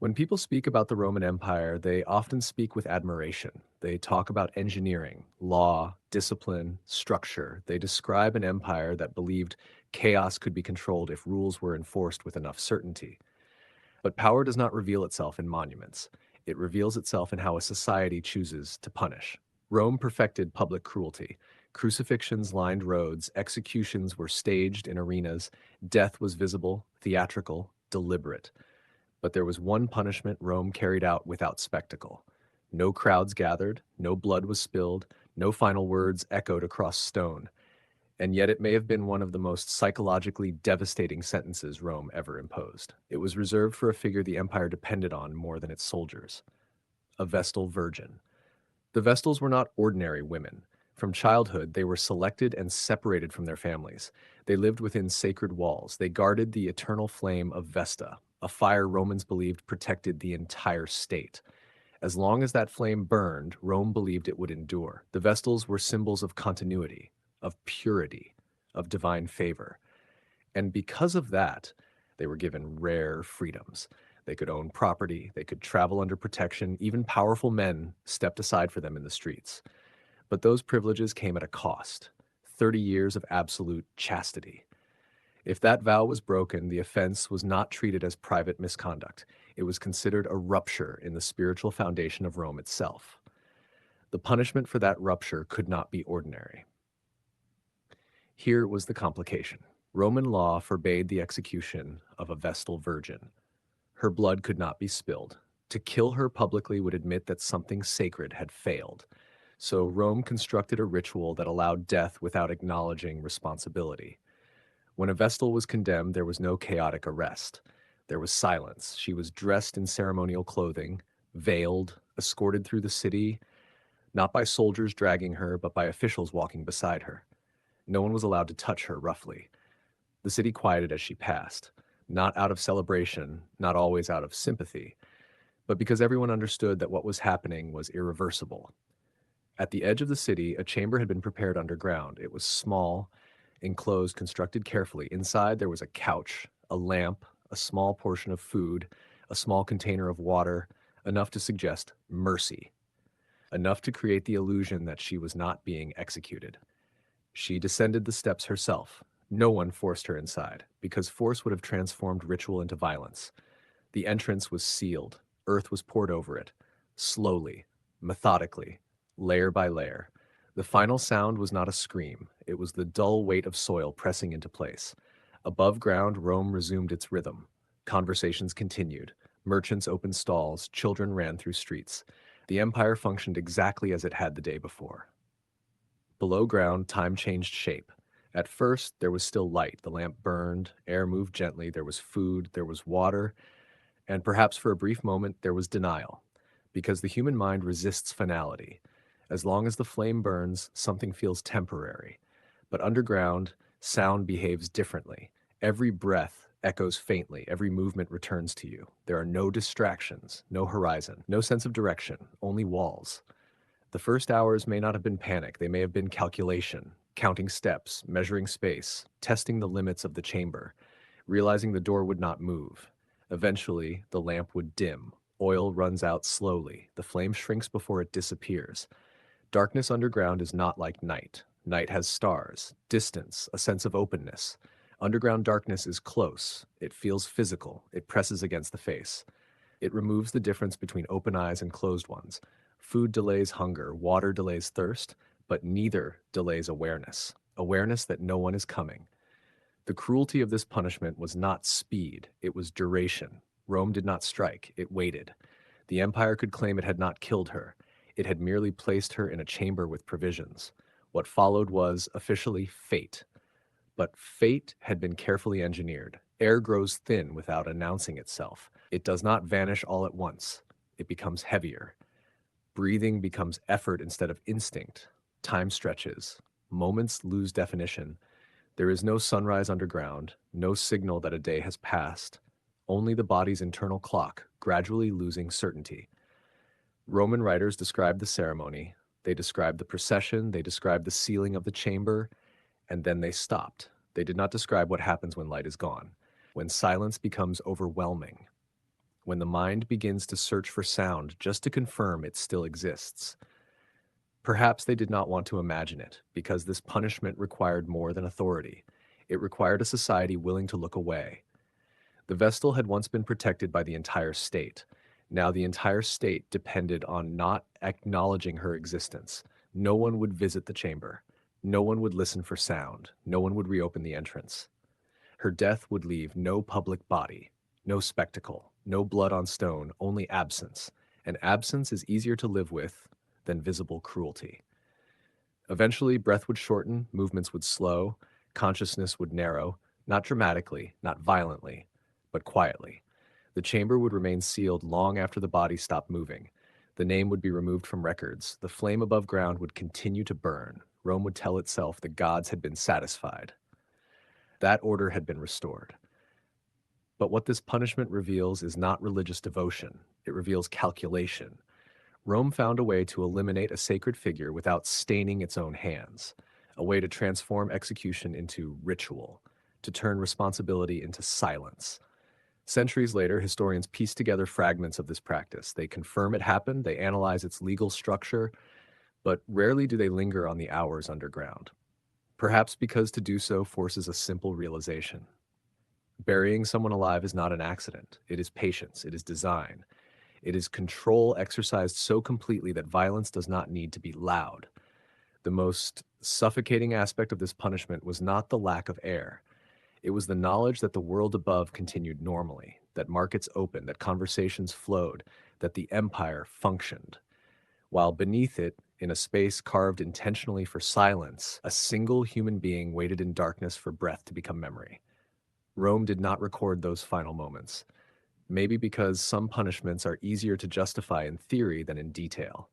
When people speak about the Roman Empire, they often speak with admiration. They talk about engineering, law, discipline, structure. They describe an empire that believed chaos could be controlled if rules were enforced with enough certainty. But power does not reveal itself in monuments. It reveals itself in how a society chooses to punish. Rome perfected public cruelty. Crucifixions lined roads, executions were staged in arenas, death was visible, theatrical, deliberate. But there was one punishment Rome carried out without spectacle. No crowds gathered, no blood was spilled, no final words echoed across stone. And yet it may have been one of the most psychologically devastating sentences Rome ever imposed. It was reserved for a figure the empire depended on more than its soldiers, a Vestal Virgin. The Vestals were not ordinary women. From childhood, they were selected and separated from their families. They lived within sacred walls. They guarded the eternal flame of Vesta, a fire Romans believed protected the entire state. As long as that flame burned, Rome believed it would endure. The Vestals were symbols of continuity, of purity, of divine favor. And because of that, they were given rare freedoms. They could own property, they could travel under protection, even powerful men stepped aside for them in the streets. But those privileges came at a cost: 30 years of absolute chastity. If that vow was broken, the offense was not treated as private misconduct. It was considered a rupture in the spiritual foundation of Rome itself. The punishment for that rupture could not be ordinary. Here was the complication. Roman law forbade the execution of a Vestal Virgin. Her blood could not be spilled. To kill her publicly would admit that something sacred had failed. So Rome constructed a ritual that allowed death without acknowledging responsibility. When a Vestal was condemned, there was no chaotic arrest. There was silence. She was dressed in ceremonial clothing, veiled, escorted through the city, not by soldiers dragging her, but by officials walking beside her. No one was allowed to touch her roughly. The city quieted as she passed, not out of celebration, not always out of sympathy, but because everyone understood that what was happening was irreversible. At the edge of the city, a chamber had been prepared underground. It was small, enclosed, constructed carefully. Inside, there was a couch, a lamp, a small portion of food, a small container of water, enough to suggest mercy, enough to create the illusion that she was not being executed. She descended the steps herself. No one forced her inside, because force would have transformed ritual into violence. The entrance was sealed. Earth was poured over it, slowly, methodically, layer by layer. The final sound was not a scream. It was the dull weight of soil pressing into place. Above ground, Rome resumed its rhythm. Conversations continued. Merchants opened stalls. Children ran through streets. The empire functioned exactly as it had the day before. Below ground, time changed shape. At first, there was still light. The lamp burned, air moved gently, there was food, there was water, and perhaps for a brief moment, there was denial. Because the human mind resists finality. As long as the flame burns, something feels temporary. But underground, sound behaves differently. Every breath echoes faintly, every movement returns to you. There are no distractions, no horizon, no sense of direction, only walls. The first hours may not have been panic, they may have been calculation, counting steps, measuring space, testing the limits of the chamber, realizing the door would not move. Eventually, the lamp would dim. Oil runs out slowly. The flame shrinks before it disappears. Darkness underground is not like night. Night has stars, distance, a sense of openness. Underground darkness is close. It feels physical. It presses against the face. It removes the difference between open eyes and closed ones. Food delays hunger, water delays thirst, but neither delays awareness. Awareness that no one is coming. The cruelty of this punishment was not speed, it was duration. Rome did not strike, it waited. The empire could claim it had not killed her. It had merely placed her in a chamber with provisions. What followed was, officially, fate. But fate had been carefully engineered. Air grows thin without announcing itself. It does not vanish all at once. It becomes heavier. Breathing becomes effort instead of instinct. Time stretches. Moments lose definition. There is no sunrise underground, no signal that a day has passed, only the body's internal clock, gradually losing certainty. Roman writers describe the ceremony. They describe the procession. They describe the sealing of the chamber. And then they stopped. They did not describe what happens when light is gone, when silence becomes overwhelming, when the mind begins to search for sound just to confirm it still exists. Perhaps they did not want to imagine it, because this punishment required more than authority. It required a society willing to look away. The Vestal had once been protected by the entire state. Now the entire state depended on not acknowledging her existence. No one would visit the chamber. No one would listen for sound. No one would reopen the entrance. Her death would leave no public body, no spectacle, no blood on stone, only absence. And absence is easier to live with than visible cruelty. Eventually, breath would shorten, movements would slow, consciousness would narrow, not dramatically, not violently, but quietly. The chamber would remain sealed long after the body stopped moving. The name would be removed from records. The flame above ground would continue to burn. Rome would tell itself the gods had been satisfied. That order had been restored. But what this punishment reveals is not religious devotion. It reveals calculation. Rome found a way to eliminate a sacred figure without staining its own hands, a way to transform execution into ritual, to turn responsibility into silence. Centuries later, historians piece together fragments of this practice. They confirm it happened, they analyze its legal structure, but rarely do they linger on the hours underground. Perhaps because to do so forces a simple realization. Burying someone alive is not an accident. It is patience, it is design. It is control exercised so completely that violence does not need to be loud. The most suffocating aspect of this punishment was not the lack of air. It was the knowledge that the world above continued normally, that markets opened, that conversations flowed, that the empire functioned. While beneath it, in a space carved intentionally for silence, a single human being waited in darkness for breath to become memory. Rome did not record those final moments. Maybe because some punishments are easier to justify in theory than in detail.